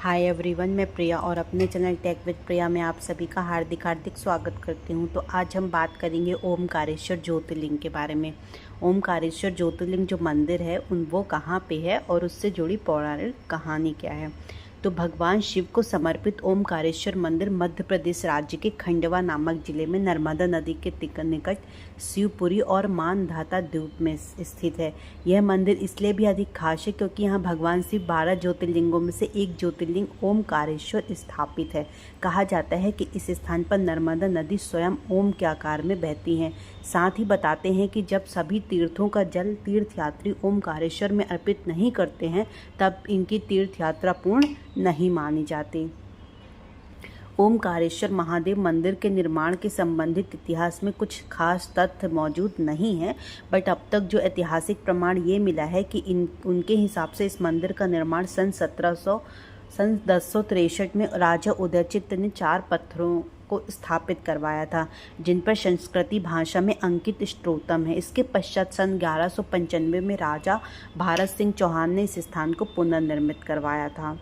Hi everyone, मैं प्रिया और अपने चैनल टेक विद प्रिया में आप सभी का हार्दिक हार्दिक स्वागत करती हूं। तो आज हम बात करेंगे ओमकारेश्वर ज्योतिर्लिंग के बारे में। ओमकारेश्वर ज्योतिर्लिंग जो मंदिर है वो कहाँ पे है और उससे जुड़ी पौराणिक कहानी क्या है। तो भगवान शिव को समर्पित ओमकारेश्वर मंदिर मध्य प्रदेश राज्य के खंडवा नामक जिले में नर्मदा नदी के निकट शिवपुरी और मानधाता द्वीप में स्थित है। यह मंदिर इसलिए भी अधिक खास है क्योंकि यहाँ भगवान शिव 12 ज्योतिर्लिंगों में से एक ज्योतिर्लिंग ओमकारेश्वर स्थापित है। कहा जाता है कि इस स्थान पर नर्मदा नदी स्वयं ओम के आकार में बहती है। साथ ही बताते हैं कि जब सभी तीर्थों का जल तीर्थयात्री ओमकारेश्वर में अर्पित नहीं करते हैं तब इनकी तीर्थ यात्रा पूर्ण नहीं मानी जाती। ओमकारेश्वर महादेव मंदिर के निर्माण के संबंधित इतिहास में कुछ खास तथ्य मौजूद नहीं है, बट अब तक जो ऐतिहासिक प्रमाण ये मिला है कि उनके हिसाब से इस मंदिर का निर्माण सन 1063 में राजा उदयचित्त ने 4 पत्थरों को स्थापित करवाया था, जिन पर संस्कृति भाषा में अंकित स्त्रोतम है। इसके पश्चात सन 1195 में राजा भारत सिंह चौहान ने इस स्थान को पुनर्निर्मित करवाया था।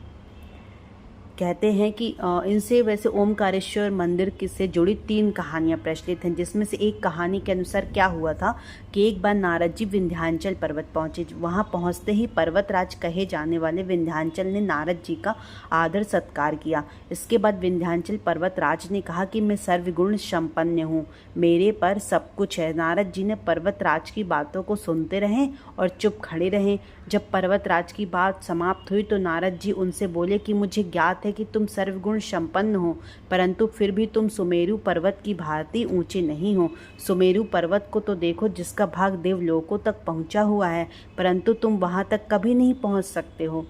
कहते हैं कि इनसे वैसे ओमकारेश्वर मंदिर से जुड़ी 3 कहानियां प्रचलित हैं, जिसमें से एक कहानी के अनुसार क्या हुआ था कि एक बार नारद जी विंध्याचल पर्वत पहुंचे। वहां पहुंचते ही पर्वतराज कहे जाने वाले विंध्याचल ने नारद जी का आदर सत्कार किया। इसके बाद विंध्याचल पर्वतराज ने कहा कि मैं सर्वगुण संपन्न हूँ, मेरे पर सब कुछ है। नारद जी ने पर्वतराज की बातों को सुनते रहें और चुप खड़े रहें। जब पर्वतराज की बात समाप्त हुई तो नारद जी उनसे बोले कि मुझे ज्ञात है कि तुम सर्वगुण संपन्न हो, परंतु फिर भी तुम सुमेरु पर्वत की भांति ऊंचे नहीं हो। सुमेरु पर्वत को तो देखो, जिसका भाग देवलोकों तक पहुंचा हुआ है, परंतु तुम वहां तक कभी नहीं पहुंच सकते हो।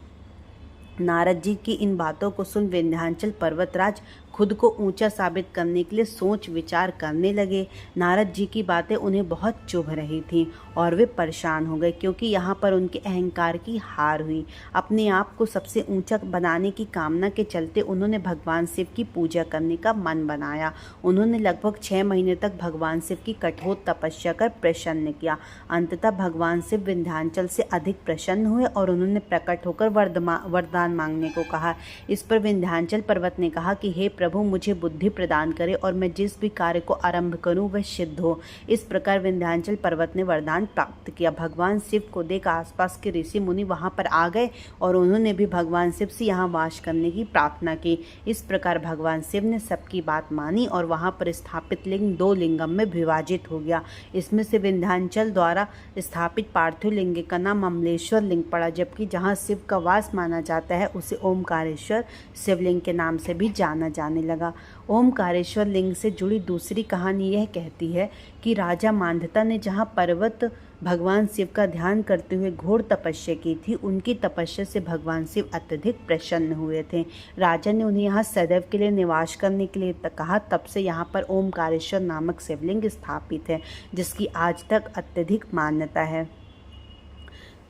नारद जी की इन बातों को सुन विंध्याचल पर्वतराज खुद को ऊंचा साबित करने के लिए सोच विचार करने लगे। नारद जी की बातें उन्हें बहुत चुभ रही थीं और वे परेशान हो गए, क्योंकि यहाँ पर उनके अहंकार की हार हुई। अपने आप को सबसे ऊंचा बनाने की कामना के चलते उन्होंने भगवान शिव की पूजा करने का मन बनाया। उन्होंने लगभग 6 महीने तक भगवान शिव की कठोर तपस्या कर प्रसन्न किया। अंततः भगवान शिव विंध्याचल से अधिक प्रसन्न हुए और उन्होंने प्रकट होकर वरदान मांगने को कहा। इस पर विंध्याचल पर्वत ने कहा कि हे प्रभु, मुझे बुद्धि प्रदान करे और मैं जिस भी कार्य को आरंभ करूं वह सिद्ध हो। इस प्रकार विंध्याचल पर्वत ने वरदान प्राप्त किया। भगवान शिव को देख आसपास के ऋषि मुनि वहां पर आ गए और उन्होंने भी भगवान शिव से यहाँ वास करने की प्रार्थना की। इस प्रकार भगवान शिव ने सबकी बात मानी और वहां पर स्थापित लिंग 2 लिंगम में विभाजित हो गया। इसमें से विंध्याचल द्वारा स्थापित पार्थिव लिंग का नाम अमलेश्वर लिंग पड़ा, जबकि जहाँ शिव का वास माना जाता है उसे ओमकारेश्वर शिवलिंग के नाम से भी जाना जाने लगा। ओमकारेश्वर लिंग से जुड़ी दूसरी कहानी यह कहती है कि राजा मांधाता ने जहाँ पर्वत भगवान शिव का ध्यान करते हुए घोर तपस्या की थी, उनकी तपस्या से भगवान शिव अत्यधिक प्रसन्न हुए थे। राजा ने उन्हें यहाँ सदैव के लिए निवास करने के लिए कहा। तब से यहाँ पर ओमकारेश्वर नामक शिवलिंग स्थापित है, जिसकी आज तक अत्यधिक मान्यता है।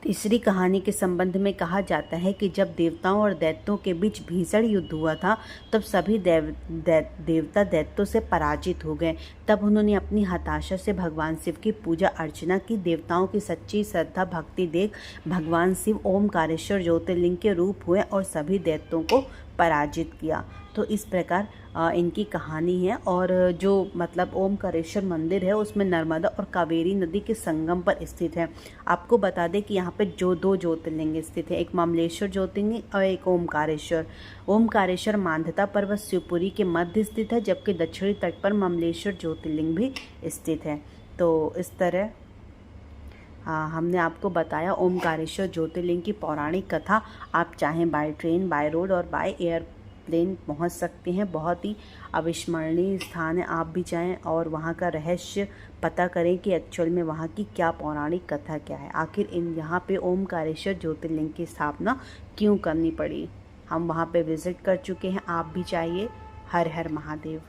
तीसरी कहानी के संबंध में कहा जाता है कि जब देवताओं और दैत्यों के बीच भीषण युद्ध हुआ था, तब सभी देवता दैत्यों से पराजित हो गए। तब उन्होंने अपनी हताशा से भगवान शिव की पूजा अर्चना की। देवताओं की सच्ची श्रद्धा भक्ति देख भगवान शिव ओमकारेश्वर ज्योतिर्लिंग के रूप हुए और सभी दैत्यों को पराजित किया। तो इस प्रकार इनकी कहानी है। और जो मतलब ओमकारेश्वर मंदिर है उसमें नर्मदा और कावेरी नदी के संगम पर स्थित है। आपको बता दें कि यहाँ पे जो 2 ज्योतिर्लिंग स्थित है, एक ममलेश्वर ज्योतिर्लिंग और एक ओमकारेश्वर। ओमकारेश्वर मांधाता पर्वत शिवपुरी के मध्य स्थित है, जबकि दक्षिणी तट पर ममलेश्वर ज्योतिर्लिंग भी स्थित है। तो इस तरह हमने आपको बताया ओमकारेश्वर ज्योतिर्लिंग की पौराणिक कथा। आप चाहें बाय ट्रेन, बाय रोड और बाय एयरप्लेन पहुंच सकते हैं। बहुत ही अविस्मरणीय स्थान है। आप भी जाएं और वहां का रहस्य पता करें कि एक्चुअल में वहां की क्या पौराणिक कथा क्या है। आखिर यहाँ पे ओमकारेश्वर ज्योतिर्लिंग की स्थापना क्यों करनी पड़ी। हम वहां पे विजिट कर चुके हैं, आप भी जाइए। हर हर महादेव।